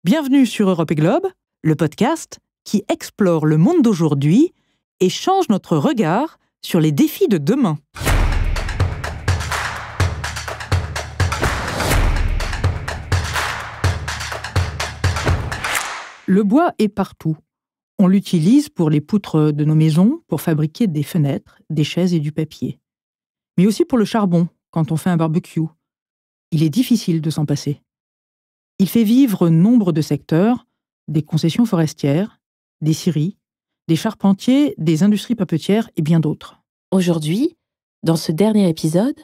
Bienvenue sur Europe et Globe, le podcast qui explore le monde d'aujourd'hui et change notre regard sur les défis de demain. Le bois est partout. On l'utilise pour les poutres de nos maisons, pour fabriquer des fenêtres, des chaises et du papier. Mais aussi pour le charbon, quand on fait un barbecue. Il est difficile de s'en passer. Il fait vivre nombre de secteurs, des concessions forestières, des scieries, des charpentiers, des industries papetières et bien d'autres. Aujourd'hui, dans ce dernier épisode,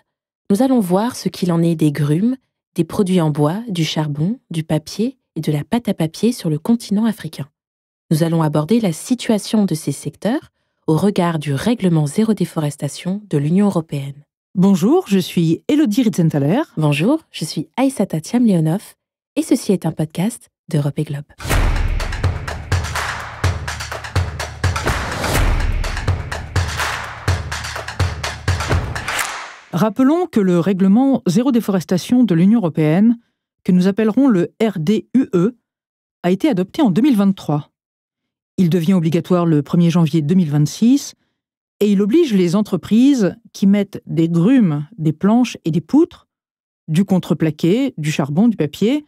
nous allons voir ce qu'il en est des grumes, des produits en bois, du charbon, du papier et de la pâte à papier sur le continent africain. Nous allons aborder la situation de ces secteurs au regard du règlement zéro déforestation de l'Union européenne. Bonjour, je suis Élodie Ritzenthaler. Bonjour, je suis Aïssata Thiam-Leonov et ceci est un podcast d'Europe et Globe. Rappelons que le règlement zéro déforestation de l'Union européenne, que nous appellerons le RDUE, a été adopté en 2023. Il devient obligatoire le 1er janvier 2026 et il oblige les entreprises qui mettent des grumes, des planches et des poutres, du contreplaqué, du charbon, du papier,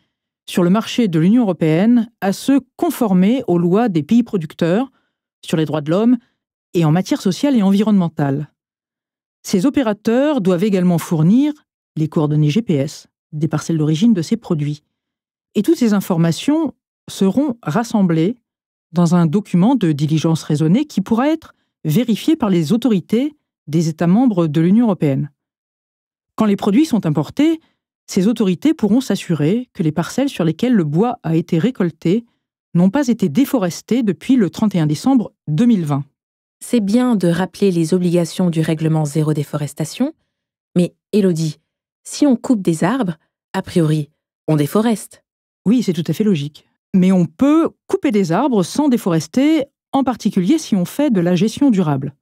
sur le marché de l'Union européenne à se conformer aux lois des pays producteurs sur les droits de l'homme et en matière sociale et environnementale. Ces opérateurs doivent également fournir les coordonnées GPS des parcelles d'origine de ces produits. Et toutes ces informations seront rassemblées dans un document de diligence raisonnée qui pourra être vérifié par les autorités des États membres de l'Union européenne. Quand les produits sont importés, ces autorités pourront s'assurer que les parcelles sur lesquelles le bois a été récolté n'ont pas été déforestées depuis le 31 décembre 2020. C'est bien de rappeler les obligations du règlement zéro déforestation, mais Élodie, si on coupe des arbres, a priori, on déforeste. Oui, c'est tout à fait logique. Mais on peut couper des arbres sans déforester, en particulier si on fait de la gestion durable.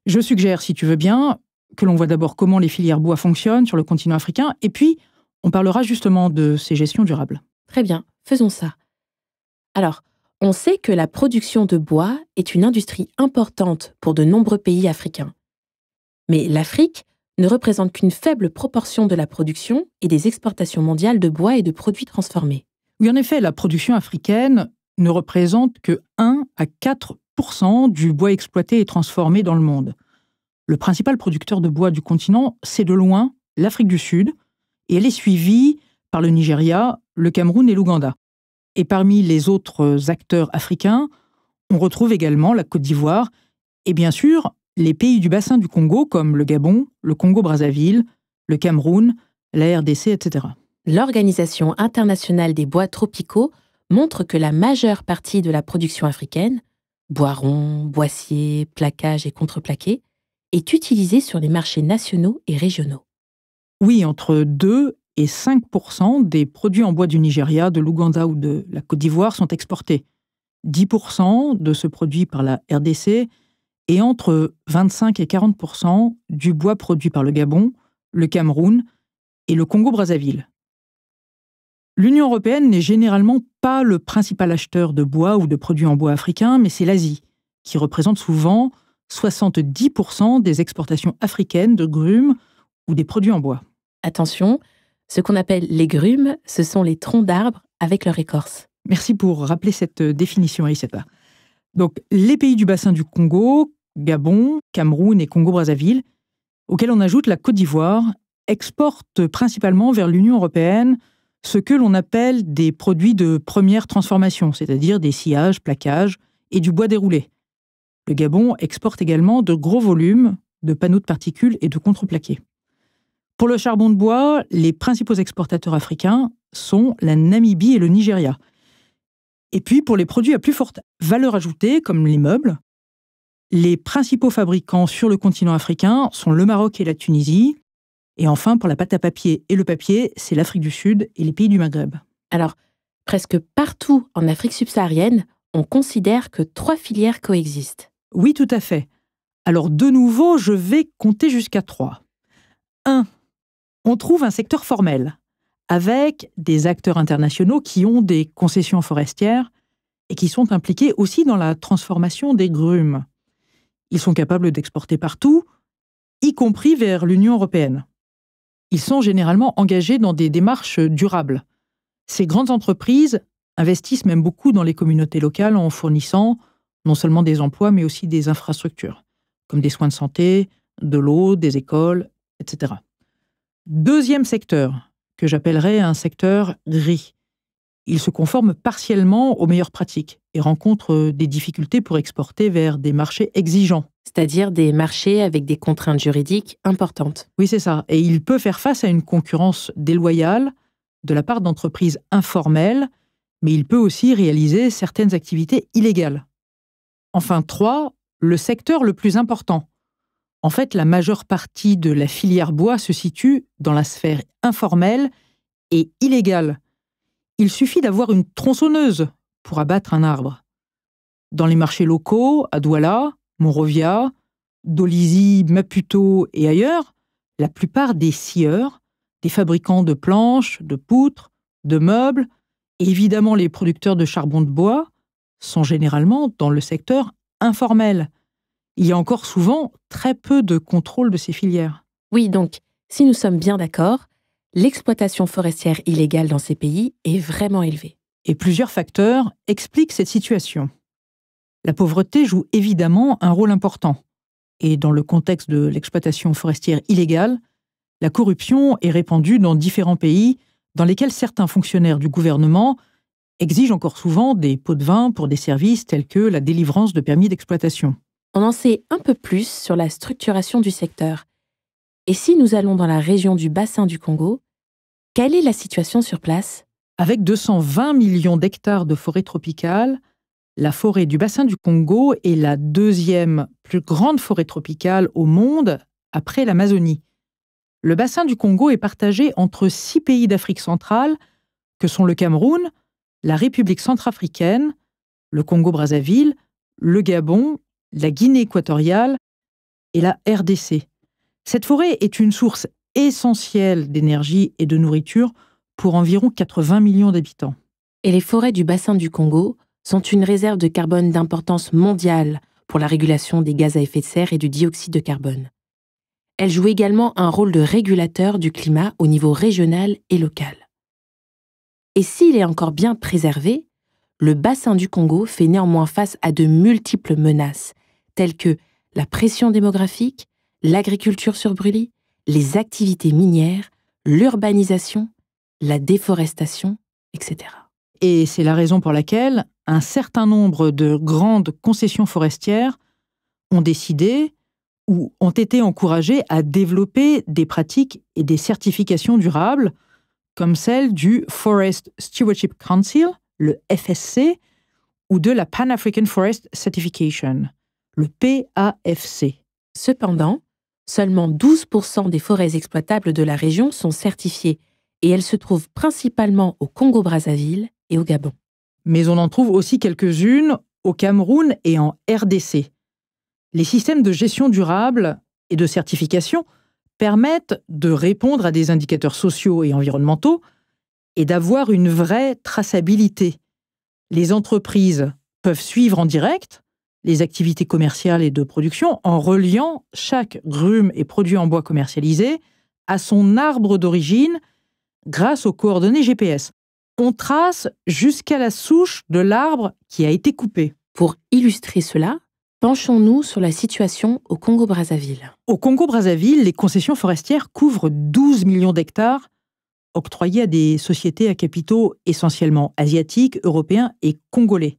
Je suggère, si tu veux bien, que l'on voit d'abord comment les filières bois fonctionnent sur le continent africain, et puis on parlera justement de ces gestions durables. Très bien, faisons ça. Alors, on sait que la production de bois est une industrie importante pour de nombreux pays africains. Mais l'Afrique ne représente qu'une faible proportion de la production et des exportations mondiales de bois et de produits transformés. Oui, en effet, la production africaine ne représente que 1 à 4% du bois exploité et transformé dans le monde. Le principal producteur de bois du continent, c'est de loin l'Afrique du Sud, et elle est suivie par le Nigeria, le Cameroun et l'Ouganda. Et parmi les autres acteurs africains, on retrouve également la Côte d'Ivoire et bien sûr les pays du bassin du Congo comme le Gabon, le Congo-Brazzaville, le Cameroun, la RDC, etc. L'Organisation internationale des bois tropicaux montre que la majeure partie de la production africaine, bois rond, boissier, plaquage et contreplaqué, est utilisée sur les marchés nationaux et régionaux. Oui, entre 2 et 5% des produits en bois du Nigeria, de l'Ouganda ou de la Côte d'Ivoire sont exportés. 10% de ce produit par la RDC et entre 25 et 40% du bois produit par le Gabon, le Cameroun et le Congo-Brazzaville. L'Union européenne n'est généralement pas le principal acheteur de bois ou de produits en bois africains, mais c'est l'Asie, qui représente souvent 70% des exportations africaines de grumes ou des produits en bois. Attention, ce qu'on appelle les grumes, ce sont les troncs d'arbres avec leur écorce. Merci pour rappeler cette définition, Aïssata. Donc, les pays du bassin du Congo, Gabon, Cameroun et Congo-Brazzaville, auxquels on ajoute la Côte d'Ivoire, exportent principalement vers l'Union européenne ce que l'on appelle des produits de première transformation, c'est-à-dire des sciages, plaquages et du bois déroulé. Le Gabon exporte également de gros volumes de panneaux de particules et de contreplaqués. Pour le charbon de bois, les principaux exportateurs africains sont la Namibie et le Nigeria. Et puis, pour les produits à plus forte valeur ajoutée, comme les meubles, les principaux fabricants sur le continent africain sont le Maroc et la Tunisie. Et enfin, pour la pâte à papier et le papier, c'est l'Afrique du Sud et les pays du Maghreb. Alors, presque partout en Afrique subsaharienne, on considère que 3 filières coexistent. Oui, tout à fait. Alors, de nouveau, je vais compter jusqu'à 3. 1. On trouve un secteur formel, avec des acteurs internationaux qui ont des concessions forestières et qui sont impliqués aussi dans la transformation des grumes. Ils sont capables d'exporter partout, y compris vers l'Union européenne. Ils sont généralement engagés dans des démarches durables. Ces grandes entreprises investissent même beaucoup dans les communautés locales en fournissant non seulement des emplois, mais aussi des infrastructures, comme des soins de santé, de l'eau, des écoles, etc. Deuxième secteur, que j'appellerais un secteur gris. Il se conforme partiellement aux meilleures pratiques et rencontre des difficultés pour exporter vers des marchés exigeants. C'est-à-dire des marchés avec des contraintes juridiques importantes. Oui, c'est ça. Et il peut faire face à une concurrence déloyale de la part d'entreprises informelles, mais il peut aussi réaliser certaines activités illégales. Enfin, 3, le secteur le plus important. En fait, la majeure partie de la filière bois se situe dans la sphère informelle et illégale. Il suffit d'avoir une tronçonneuse pour abattre un arbre. Dans les marchés locaux, à Douala, Monrovia, Dolisie, Maputo et ailleurs, la plupart des scieurs, des fabricants de planches, de poutres, de meubles, et évidemment les producteurs de charbon de bois, sont généralement dans le secteur informel. Il y a encore souvent très peu de contrôle de ces filières. Oui, donc, si nous sommes bien d'accord, l'exploitation forestière illégale dans ces pays est vraiment élevée. Et plusieurs facteurs expliquent cette situation. La pauvreté joue évidemment un rôle important. Et dans le contexte de l'exploitation forestière illégale, la corruption est répandue dans différents pays dans lesquels certains fonctionnaires du gouvernement exigent encore souvent des pots de vin pour des services tels que la délivrance de permis d'exploitation. On en sait un peu plus sur la structuration du secteur. Et si nous allons dans la région du bassin du Congo, quelle est la situation sur place ? Avec 220 millions d'hectares de forêt tropicale, la forêt du bassin du Congo est la deuxième plus grande forêt tropicale au monde après l'Amazonie. Le bassin du Congo est partagé entre 6 pays d'Afrique centrale, que sont le Cameroun, la République centrafricaine, le Congo-Brazzaville, le Gabon, la Guinée équatoriale et la RDC. Cette forêt est une source essentielle d'énergie et de nourriture pour environ 80 millions d'habitants. Et les forêts du bassin du Congo sont une réserve de carbone d'importance mondiale pour la régulation des gaz à effet de serre et du dioxyde de carbone. Elles jouent également un rôle de régulateur du climat au niveau régional et local. Et s'il est encore bien préservé, le bassin du Congo fait néanmoins face à de multiples menaces, telles que la pression démographique, l'agriculture sur brûlis, les activités minières, l'urbanisation, la déforestation, etc. Et c'est la raison pour laquelle un certain nombre de grandes concessions forestières ont décidé ou ont été encouragées à développer des pratiques et des certifications durables, comme celle du Forest Stewardship Council, le FSC, ou de la Pan-African Forest Certification, le PAFC. Cependant, seulement 12% des forêts exploitables de la région sont certifiées et elles se trouvent principalement au Congo-Brazzaville et au Gabon. Mais on en trouve aussi quelques-unes au Cameroun et en RDC. Les systèmes de gestion durable et de certification permettent de répondre à des indicateurs sociaux et environnementaux et d'avoir une vraie traçabilité. Les entreprises peuvent suivre en direct les activités commerciales et de production en reliant chaque grume et produit en bois commercialisé à son arbre d'origine grâce aux coordonnées GPS. On trace jusqu'à la souche de l'arbre qui a été coupé. Pour illustrer cela, penchons-nous sur la situation au Congo-Brazzaville. Au Congo-Brazzaville, les concessions forestières couvrent 12 millions d'hectares octroyés à des sociétés à capitaux essentiellement asiatiques, européens et congolais.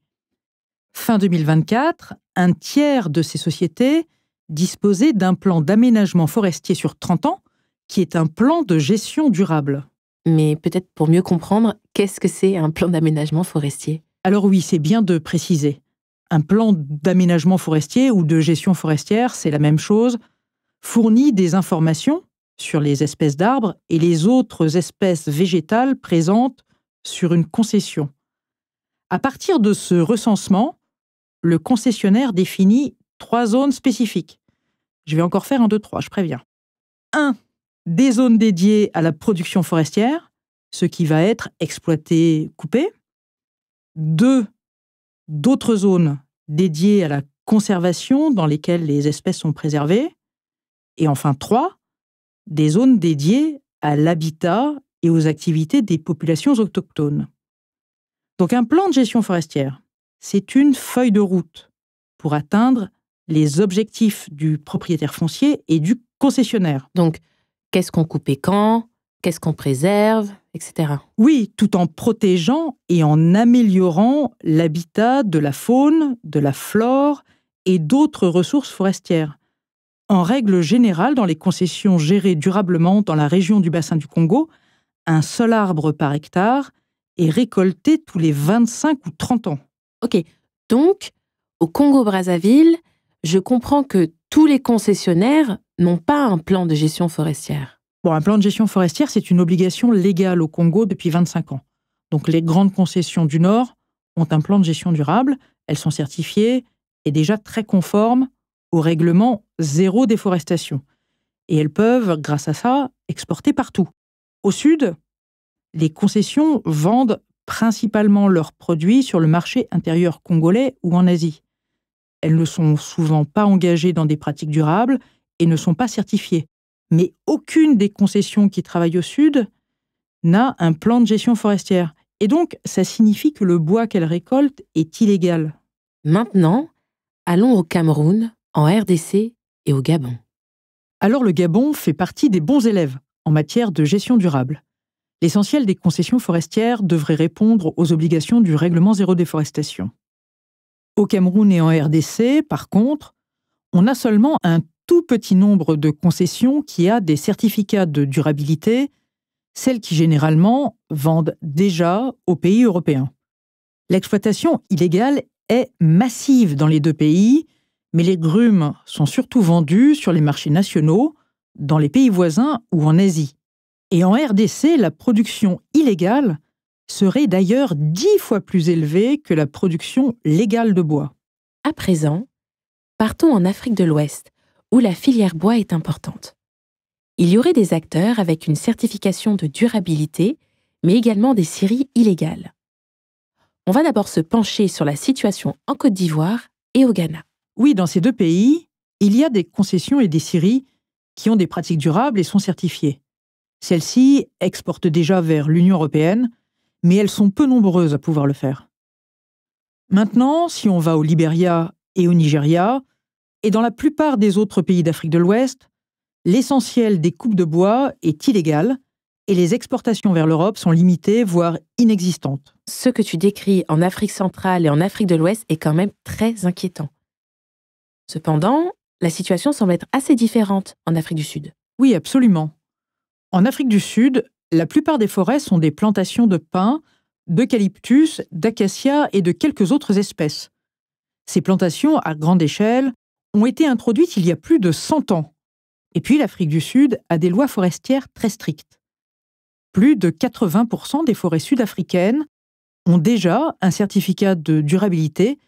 Fin 2024, un tiers de ces sociétés disposait d'un plan d'aménagement forestier sur 30 ans, qui est un plan de gestion durable. Mais peut-être pour mieux comprendre, qu'est-ce que c'est un plan d'aménagement forestier ? Alors oui, c'est bien de préciser. Un plan d'aménagement forestier ou de gestion forestière, c'est la même chose, fournit des informations sur les espèces d'arbres et les autres espèces végétales présentes sur une concession. À partir de ce recensement, le concessionnaire définit 3 zones spécifiques. Je vais encore faire 1, 2, 3, je préviens. 1. Des zones dédiées à la production forestière. ce qui va être exploité, coupé. 2, d'autres zones dédiées à la conservation dans lesquelles les espèces sont préservées. Et enfin 3, des zones dédiées à l'habitat et aux activités des populations autochtones. Donc un plan de gestion forestière, c'est une feuille de route pour atteindre les objectifs du propriétaire foncier et du concessionnaire. Donc, qu'est-ce qu'on coupe et quand? Qu'est-ce qu'on préserve, etc. Oui, tout en protégeant et en améliorant l'habitat de la faune, de la flore et d'autres ressources forestières. En règle générale, dans les concessions gérées durablement dans la région du bassin du Congo, un seul arbre par hectare est récolté tous les 25 ou 30 ans. Ok, donc, au Congo-Brazzaville, je comprends que tous les concessionnaires n'ont pas un plan de gestion forestière. Bon, un plan de gestion forestière, c'est une obligation légale au Congo depuis 25 ans. Donc les grandes concessions du Nord ont un plan de gestion durable, elles sont certifiées et déjà très conformes au règlement zéro déforestation. Et elles peuvent, grâce à ça, exporter partout. Au Sud, les concessions vendent principalement leurs produits sur le marché intérieur congolais ou en Asie. Elles ne sont souvent pas engagées dans des pratiques durables et ne sont pas certifiées. Mais aucune des concessions qui travaillent au Sud n'a un plan de gestion forestière. Et donc, ça signifie que le bois qu'elles récoltent est illégal. Maintenant, allons au Cameroun, en RDC et au Gabon. Alors le Gabon fait partie des bons élèves en matière de gestion durable. L'essentiel des concessions forestières devrait répondre aux obligations du règlement zéro déforestation. Au Cameroun et en RDC, par contre, on a seulement un tout petit nombre de concessions qui a des certificats de durabilité, celles qui généralement vendent déjà aux pays européens. L'exploitation illégale est massive dans les deux pays, mais les grumes sont surtout vendues sur les marchés nationaux, dans les pays voisins ou en Asie. Et en RDC, la production illégale serait d'ailleurs 10 fois plus élevée que la production légale de bois. À présent, partons en Afrique de l'Ouest, où la filière bois est importante. Il y aurait des acteurs avec une certification de durabilité, mais également des scieries illégales. On va d'abord se pencher sur la situation en Côte d'Ivoire et au Ghana. Oui, dans ces deux pays, il y a des concessions et des scieries qui ont des pratiques durables et sont certifiées. Celles-ci exportent déjà vers l'Union européenne, mais elles sont peu nombreuses à pouvoir le faire. Maintenant, si on va au Libéria et au Nigeria, et dans la plupart des autres pays d'Afrique de l'Ouest, l'essentiel des coupes de bois est illégal et les exportations vers l'Europe sont limitées, voire inexistantes. Ce que tu décris en Afrique centrale et en Afrique de l'Ouest est quand même très inquiétant. Cependant, la situation semble être assez différente en Afrique du Sud. Oui, absolument. En Afrique du Sud, la plupart des forêts sont des plantations de pins, d'eucalyptus, d'acacias et de quelques autres espèces. Ces plantations, à grande échelle, ont été introduites il y a plus de 100 ans. Et puis l'Afrique du Sud a des lois forestières très strictes. Plus de 80% des forêts sud-africaines ont déjà un certificat de durabilité,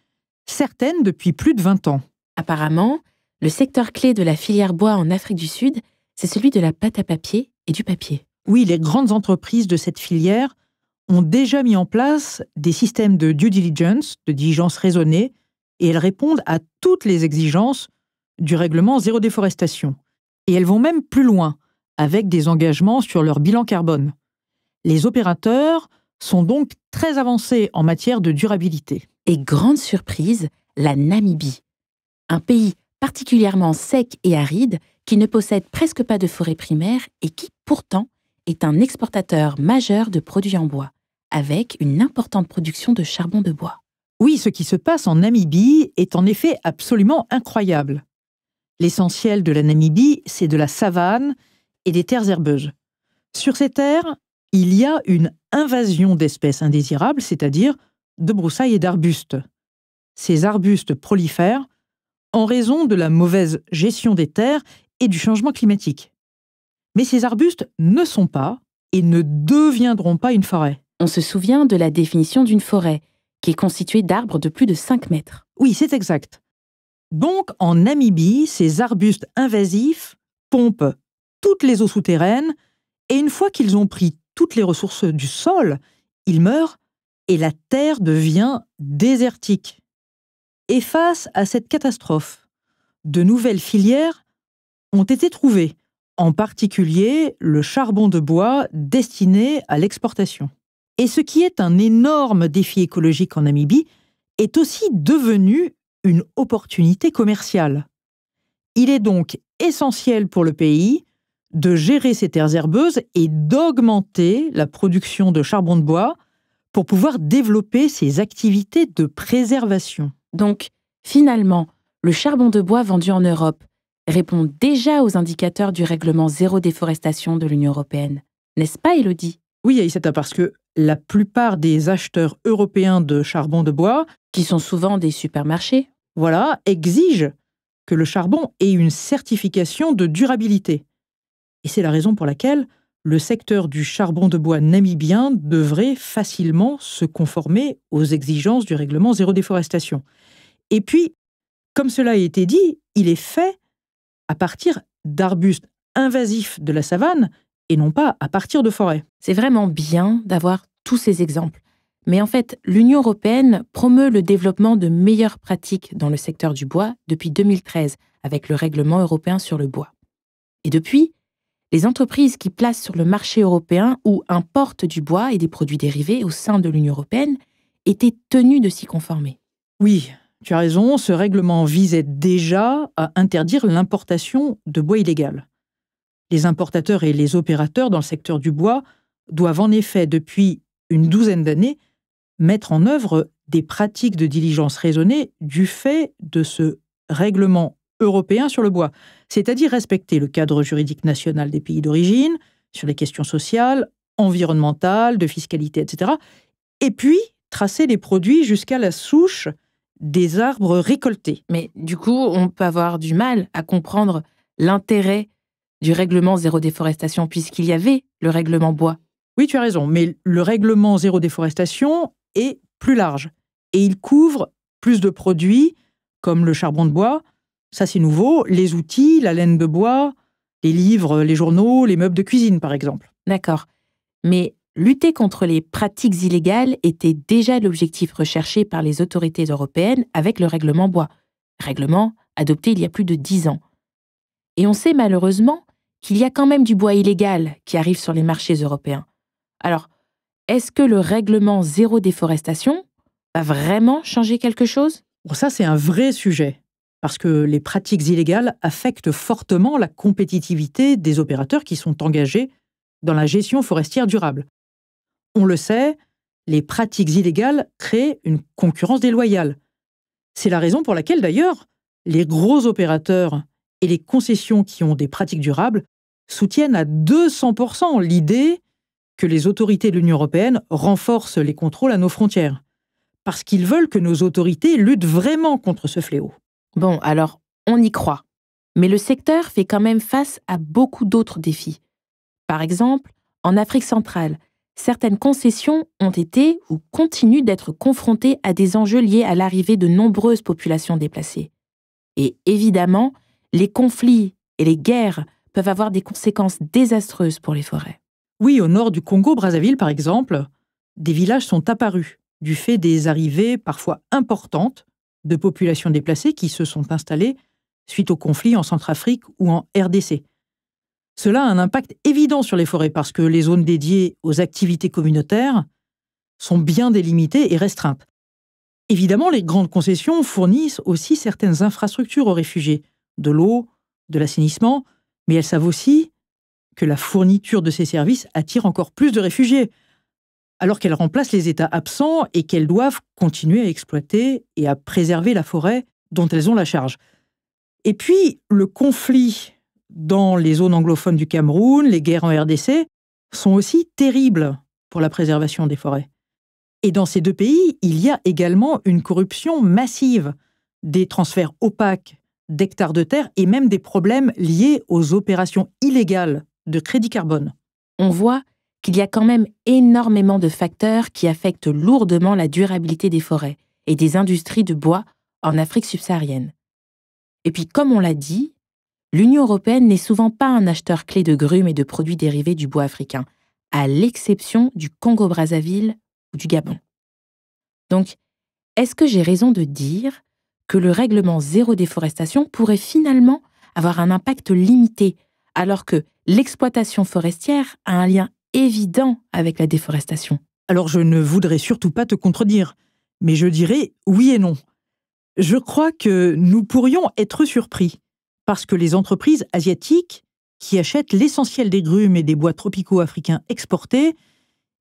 certaines depuis plus de 20 ans. Apparemment, le secteur clé de la filière bois en Afrique du Sud, c'est celui de la pâte à papier et du papier. Oui, les grandes entreprises de cette filière ont déjà mis en place des systèmes de due diligence, de diligence raisonnée, et elles répondent à toutes les exigences du règlement zéro déforestation. Et elles vont même plus loin, avec des engagements sur leur bilan carbone. Les opérateurs sont donc très avancés en matière de durabilité. Et grande surprise, la Namibie. Un pays particulièrement sec et aride qui ne possède presque pas de forêt primaire et qui, pourtant, est un exportateur majeur de produits en bois, avec une importante production de charbon de bois. Oui, ce qui se passe en Namibie est en effet absolument incroyable. L'essentiel de la Namibie, c'est de la savane et des terres herbeuses. Sur ces terres, il y a une invasion d'espèces indésirables, c'est-à-dire de broussailles et d'arbustes. Ces arbustes prolifèrent en raison de la mauvaise gestion des terres et du changement climatique. Mais ces arbustes ne sont pas et ne deviendront pas une forêt. On se souvient de la définition d'une forêt, qui est constituée d'arbres de plus de 5 mètres. Oui, c'est exact. Donc, en Namibie, ces arbustes invasifs pompent toutes les eaux souterraines et une fois qu'ils ont pris toutes les ressources du sol, il meurt et la terre devient désertique. Et face à cette catastrophe, de nouvelles filières ont été trouvées, en particulier le charbon de bois destiné à l'exportation. Et ce qui est un énorme défi écologique en Namibie est aussi devenu une opportunité commerciale. Il est donc essentiel pour le pays de gérer ses terres herbeuses et d'augmenter la production de charbon de bois pour pouvoir développer ses activités de préservation. Donc, finalement, le charbon de bois vendu en Europe répond déjà aux indicateurs du règlement zéro déforestation de l'Union européenne. N'est-ce pas, Élodie? Oui, Aïssata, parce que la plupart des acheteurs européens de charbon de bois, Qui sont souvent des supermarchés. exigent que le charbon ait une certification de durabilité. Et c'est la raison pour laquelle le secteur du charbon de bois namibien devrait facilement se conformer aux exigences du règlement zéro déforestation. Et puis, comme cela a été dit, il est fait à partir d'arbustes invasifs de la savane et non pas à partir de forêts. C'est vraiment bien d'avoir tous ces exemples. Mais en fait, l'Union européenne promeut le développement de meilleures pratiques dans le secteur du bois depuis 2013, avec le règlement européen sur le bois. Et depuis, les entreprises qui placent sur le marché européen ou importent du bois et des produits dérivés au sein de l'Union européenne étaient tenues de s'y conformer. Oui, tu as raison, ce règlement visait déjà à interdire l'importation de bois illégal. Les importateurs et les opérateurs dans le secteur du bois doivent en effet, depuis une douzaine d'années, mettre en œuvre des pratiques de diligence raisonnée du fait de ce règlement européen sur le bois, c'est-à-dire respecter le cadre juridique national des pays d'origine sur les questions sociales, environnementales, de fiscalité, etc. Et puis, tracer les produits jusqu'à la souche des arbres récoltés. Mais du coup, on peut avoir du mal à comprendre l'intérêt du règlement zéro déforestation puisqu'il y avait le règlement bois. Oui, tu as raison, mais le règlement zéro déforestation est plus large et il couvre plus de produits comme le charbon de bois, ça c'est nouveau, les outils, la laine de bois, les livres, les journaux, les meubles de cuisine par exemple. D'accord. Mais lutter contre les pratiques illégales était déjà l'objectif recherché par les autorités européennes avec le règlement bois. Règlement adopté il y a plus de 10 ans. Et on sait malheureusement qu'il y a quand même du bois illégal qui arrive sur les marchés européens. Alors, est-ce que le règlement zéro déforestation va vraiment changer quelque chose? Bon, ça c'est un vrai sujet, parce que les pratiques illégales affectent fortement la compétitivité des opérateurs qui sont engagés dans la gestion forestière durable. On le sait, les pratiques illégales créent une concurrence déloyale. C'est la raison pour laquelle, d'ailleurs, les gros opérateurs et les concessions qui ont des pratiques durables soutiennent à 200% l'idée que les autorités de l'Union européenne renforcent les contrôles à nos frontières, parce qu'ils veulent que nos autorités luttent vraiment contre ce fléau. Bon, alors, on y croit. Mais le secteur fait quand même face à beaucoup d'autres défis. Par exemple, en Afrique centrale, certaines concessions ont été ou continuent d'être confrontées à des enjeux liés à l'arrivée de nombreuses populations déplacées. Et évidemment, les conflits et les guerres peuvent avoir des conséquences désastreuses pour les forêts. Oui, au nord du Congo-Brazzaville, par exemple, des villages sont apparus du fait des arrivées parfois importantes de populations déplacées qui se sont installées suite aux conflits en Centrafrique ou en RDC. Cela a un impact évident sur les forêts parce que les zones dédiées aux activités communautaires sont bien délimitées et restreintes. Évidemment, les grandes concessions fournissent aussi certaines infrastructures aux réfugiés, de l'eau, de l'assainissement, mais elles savent aussi que la fourniture de ces services attire encore plus de réfugiés, alors qu'elles remplacent les États absents et qu'elles doivent continuer à exploiter et à préserver la forêt dont elles ont la charge. Et puis, le conflit dans les zones anglophones du Cameroun, les guerres en RDC, sont aussi terribles pour la préservation des forêts. Et dans ces deux pays, il y a également une corruption massive, des transferts opaques d'hectares de terre et même des problèmes liés aux opérations illégales de crédit carbone. On voit qu'il y a quand même énormément de facteurs qui affectent lourdement la durabilité des forêts et des industries de bois en Afrique subsaharienne. Et puis, comme on l'a dit, l'Union européenne n'est souvent pas un acheteur clé de grumes et de produits dérivés du bois africain, à l'exception du Congo-Brazzaville ou du Gabon. Donc, est-ce que j'ai raison de dire que le règlement zéro déforestation pourrait finalement avoir un impact limité, alors que l'exploitation forestière a un lien évident avec la déforestation? Alors je ne voudrais surtout pas te contredire, mais je dirais oui et non. Je crois que nous pourrions être surpris, parce que les entreprises asiatiques qui achètent l'essentiel des grumes et des bois tropicaux africains exportés,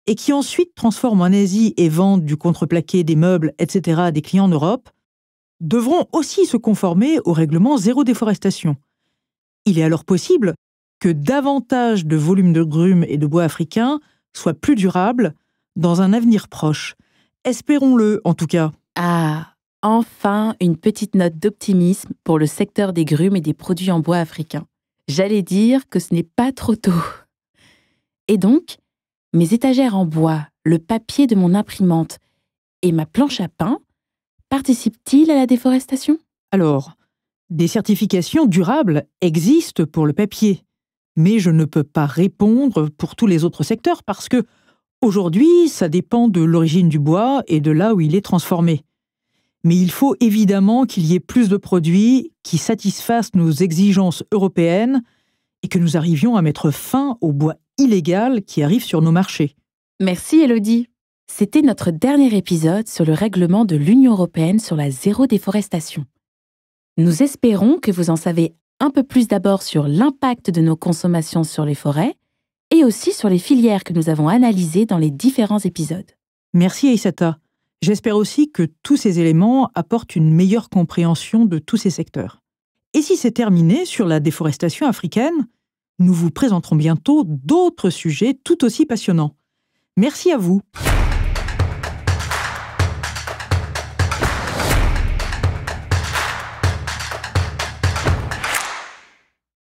et qui ensuite transforment en Asie et vendent du contreplaqué, des meubles, etc. à des clients en Europe, devront aussi se conformer au règlement zéro déforestation. Il est alors possible que davantage de volumes de grumes et de bois africains soient plus durables dans un avenir proche. Espérons-le, en tout cas. Ah, enfin une petite note d'optimisme pour le secteur des grumes et des produits en bois africains. J'allais dire que ce n'est pas trop tôt. Et donc, mes étagères en bois, le papier de mon imprimante et ma planche à pain participent-ils à la déforestation? Alors, des certifications durables existent pour le papier, mais je ne peux pas répondre pour tous les autres secteurs parce que, aujourd'hui, ça dépend de l'origine du bois et de là où il est transformé. Mais il faut évidemment qu'il y ait plus de produits qui satisfassent nos exigences européennes et que nous arrivions à mettre fin au bois illégal qui arrive sur nos marchés. Merci Élodie. C'était notre dernier épisode sur le règlement de l'Union européenne sur la zéro déforestation. Nous espérons que vous en savez un peu plus d'abord sur l'impact de nos consommations sur les forêts et aussi sur les filières que nous avons analysées dans les différents épisodes. Merci Aïssata. J'espère aussi que tous ces éléments apportent une meilleure compréhension de tous ces secteurs. Et si c'est terminé sur la déforestation africaine, nous vous présenterons bientôt d'autres sujets tout aussi passionnants. Merci à vous.